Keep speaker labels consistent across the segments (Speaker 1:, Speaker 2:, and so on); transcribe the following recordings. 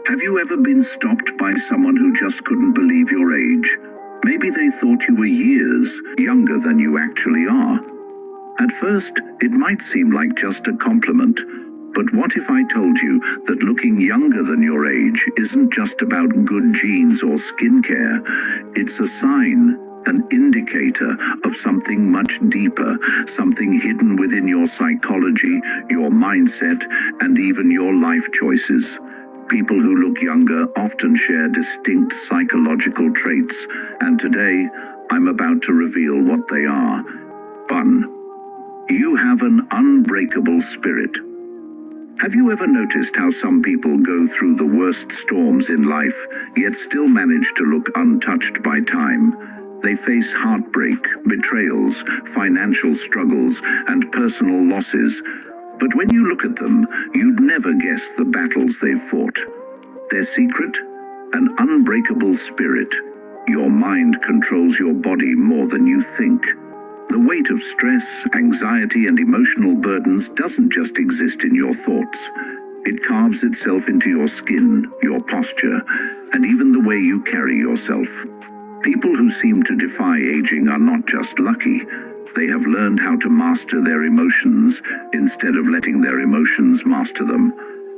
Speaker 1: Have you ever been stopped by someone who just couldn't believe your age? Maybe they thought you were years younger than you actually are. At first, it might seem like just a compliment, but what if I told you that looking younger than your age isn't just about good genes or skincare? It's a sign, an indicator of something much deeper, something hidden within your psychology, your mindset, and even your life choices. People who look younger often share distinct psychological traits, and today, I'm about to reveal what they are. 1. You have an unbreakable spirit. Have you ever noticed how some people go through the worst storms in life, yet still manage to look untouched by time? They face heartbreak, betrayals, financial struggles, and personal losses. But when you look at them, you'd never guess the battles they've fought. Their secret? An unbreakable spirit. Your mind controls your body more than you think. The weight of stress, anxiety, and emotional burdens doesn't just exist in your thoughts. It carves itself into your skin, your posture, and even the way you carry yourself. People who seem to defy aging are not just lucky. They have learned how to master their emotions instead of letting their emotions master them.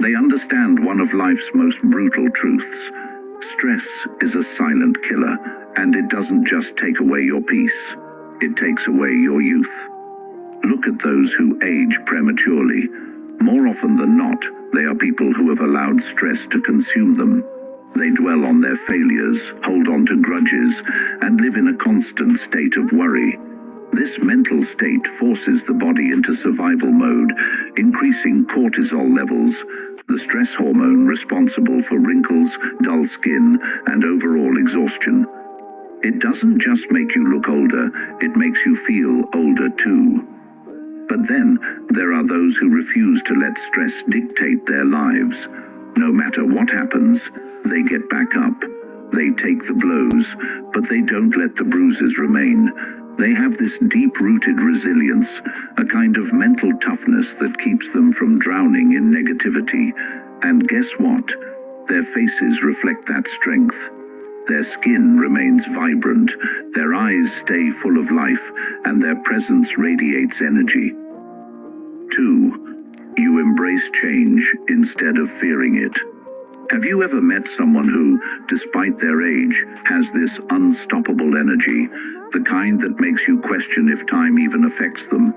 Speaker 1: They understand one of life's most brutal truths. Stress is a silent killer, and it doesn't just take away your peace. It takes away your youth. Look at those who age prematurely. More often than not, they are people who have allowed stress to consume them. They dwell on their failures, hold on to grudges, and live in a constant state of worry. This mental state forces the body into survival mode, increasing cortisol levels, the stress hormone responsible for wrinkles, dull skin, and overall exhaustion. It doesn't just make you look older, it makes you feel older too. But then, there are those who refuse to let stress dictate their lives. No matter what happens, they get back up. They take the blows, but they don't let the bruises remain. They have this deep-rooted resilience, a kind of mental toughness that keeps them from drowning in negativity. And guess what? Their faces reflect that strength. Their skin remains vibrant, their eyes stay full of life, and their presence radiates energy. 2. You embrace change instead of fearing it. Have you ever met someone who, despite their age, has this unstoppable energy, the kind that makes you question if time even affects them?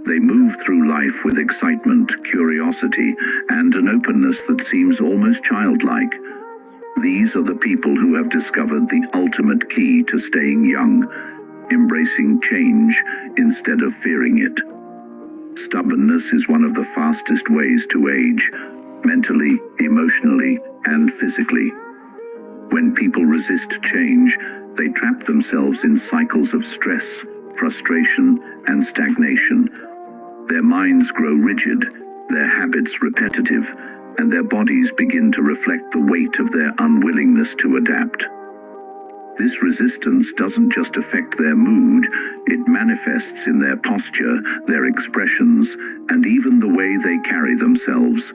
Speaker 1: They move through life with excitement, curiosity, and an openness that seems almost childlike. These are the people who have discovered the ultimate key to staying young, embracing change instead of fearing it. Stubbornness is one of the fastest ways to age, mentally, emotionally, and physically. When people resist change, they trap themselves in cycles of stress, frustration, and stagnation. Their minds grow rigid, their habits repetitive, and their bodies begin to reflect the weight of their unwillingness to adapt. This resistance doesn't just affect their mood, it manifests in their posture, their expressions, and even the way they carry themselves.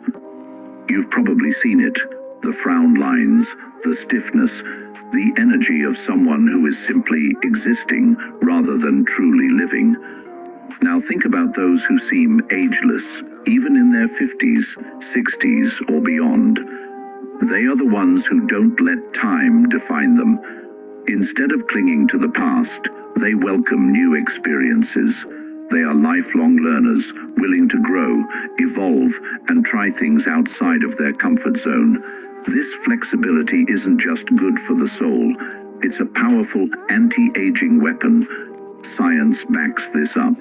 Speaker 1: You've probably seen it, the frown lines, the stiffness, the energy of someone who is simply existing rather than truly living. Now think about those who seem ageless, even in their 50s, 60s, or beyond. They are the ones who don't let time define them. Instead of clinging to the past, they welcome new experiences. They are lifelong learners, willing to grow, evolve, and try things outside of their comfort zone. This flexibility isn't just good for the soul, it's a powerful anti-aging weapon. Science backs this up.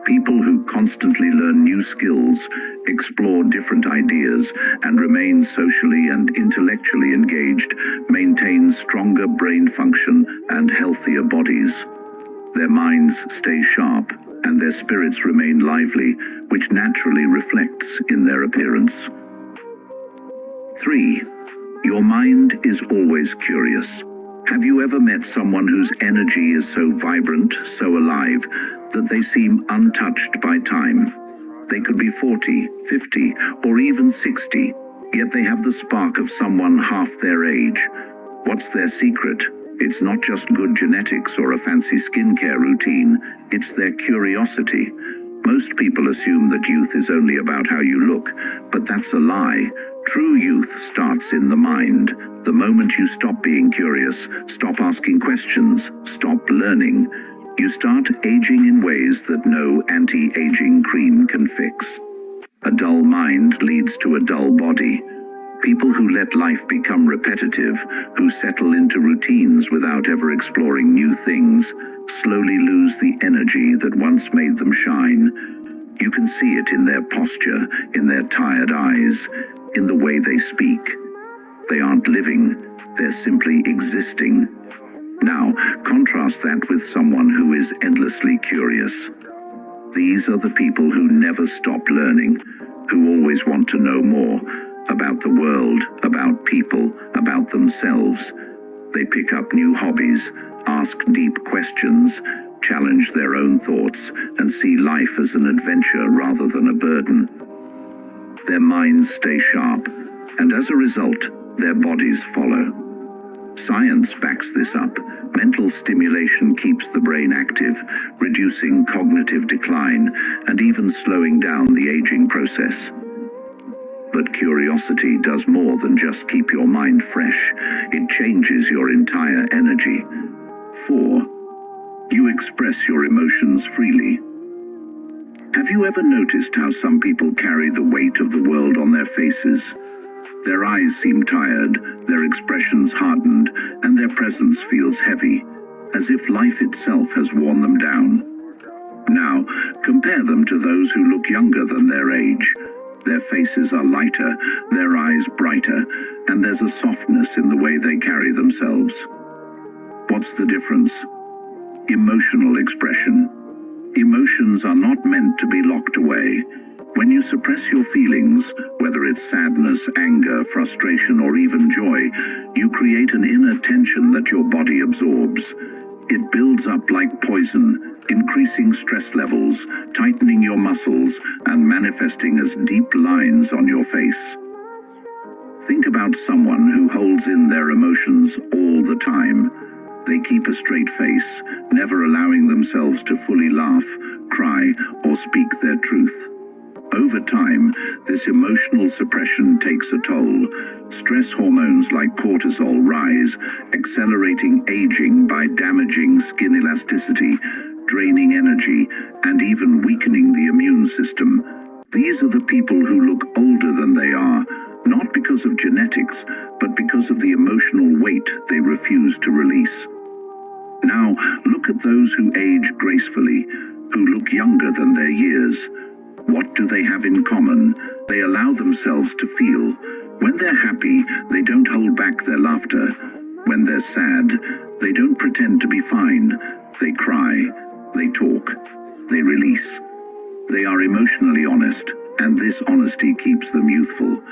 Speaker 1: People who constantly learn new skills, explore different ideas, and remain socially and intellectually engaged maintain stronger brain function and healthier bodies. Their minds stay sharp, and their spirits remain lively, which naturally reflects in their appearance. 3. Your mind is always curious. Have you ever met someone whose energy is so vibrant, so alive, that they seem untouched by time? They could be 40, 50, or even 60, Yet they have the spark of someone half their age. What's their secret? It's not just good genetics or a fancy skincare routine, it's their curiosity. Most people assume that youth is only about how you look, but that's a lie. True youth starts in the mind. The moment you stop being curious, stop asking questions, stop learning, you start aging in ways that no anti-aging cream can fix. A dull mind leads to a dull body. People who let life become repetitive, who settle into routines without ever exploring new things, slowly lose the energy that once made them shine. You can see it in their posture, in their tired eyes, in the way they speak. They aren't living, they're simply existing. Now, contrast that with someone who is endlessly curious. These are the people who never stop learning, who always want to know more about the world, about people, about themselves. They pick up new hobbies, ask deep questions, challenge their own thoughts, and see life as an adventure rather than a burden. Their minds stay sharp, and as a result, their bodies follow. Science backs this up. Mental stimulation keeps the brain active, reducing cognitive decline and even slowing down the aging process. But curiosity does more than just keep your mind fresh. It changes your entire energy. 4. You express your emotions freely. Have you ever noticed how some people carry the weight of the world on their faces? Their eyes seem tired, their expressions hardened, and their presence feels heavy, as if life itself has worn them down. Now, compare them to those who look younger than their age. Their faces are lighter, their eyes brighter, and there's a softness in the way they carry themselves. What's the difference? Emotional expression. Emotions are not meant to be locked away. When you suppress your feelings, whether it's sadness, anger, frustration, or even joy, you create an inner tension that your body absorbs. It builds up like poison, increasing stress levels, tightening your muscles, and manifesting as deep lines on your face. Think about someone who holds in their emotions all the time. They keep a straight face, never allowing themselves to fully laugh, cry, or speak their truth. Over time, this emotional suppression takes a toll. Stress hormones like cortisol rise, accelerating aging by damaging skin elasticity, draining energy, and even weakening the immune system. These are the people who look older than they are, not because of genetics, but because of the emotional weight they refuse to release. Now, look at those who age gracefully, who look younger than their years. What do they have in common? They allow themselves to feel. When they're happy, they don't hold back their laughter. When they're sad, they don't pretend to be fine. They cry, they talk, they release. They are emotionally honest, and this honesty keeps them youthful.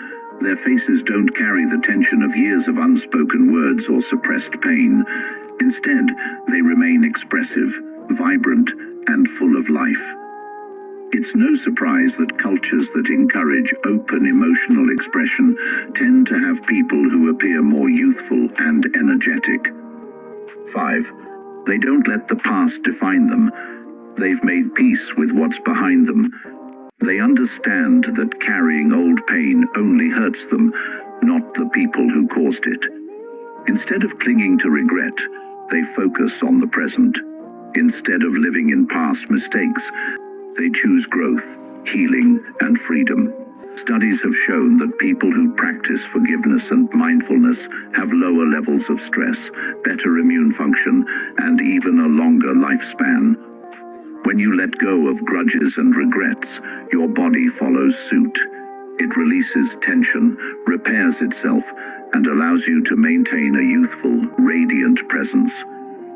Speaker 1: Their faces don't carry the tension of years of unspoken words or suppressed pain. Instead, they remain expressive, vibrant, and full of life. It's no surprise that cultures that encourage open emotional expression tend to have people who appear more youthful and energetic. 5. They don't let the past define them. They've made peace with what's behind them. They understand that carrying old pain only hurts them, not the people who caused it. Instead of clinging to regret, they focus on the present. Instead of living in past mistakes, they choose growth, healing, and freedom. Studies have shown that people who practice forgiveness and mindfulness have lower levels of stress, better immune function, and even a longer lifespan. When you let go of grudges and regrets, your body follows suit. It releases tension, repairs itself, and allows you to maintain a youthful, radiant presence.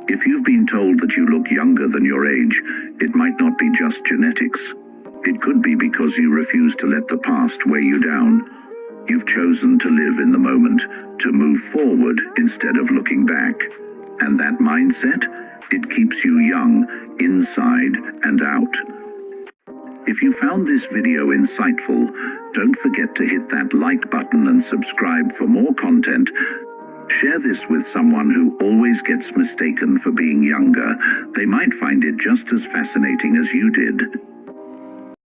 Speaker 1: If you've been told that you look younger than your age, it might not be just genetics. It could be because you refuse to let the past weigh you down. You've chosen to live in the moment, to move forward instead of looking back. And that mindset, it keeps you young, inside and out. If you found this video insightful, don't forget to hit that like button and subscribe for more content. Share this with someone who always gets mistaken for being younger. They might find it just as fascinating as you did.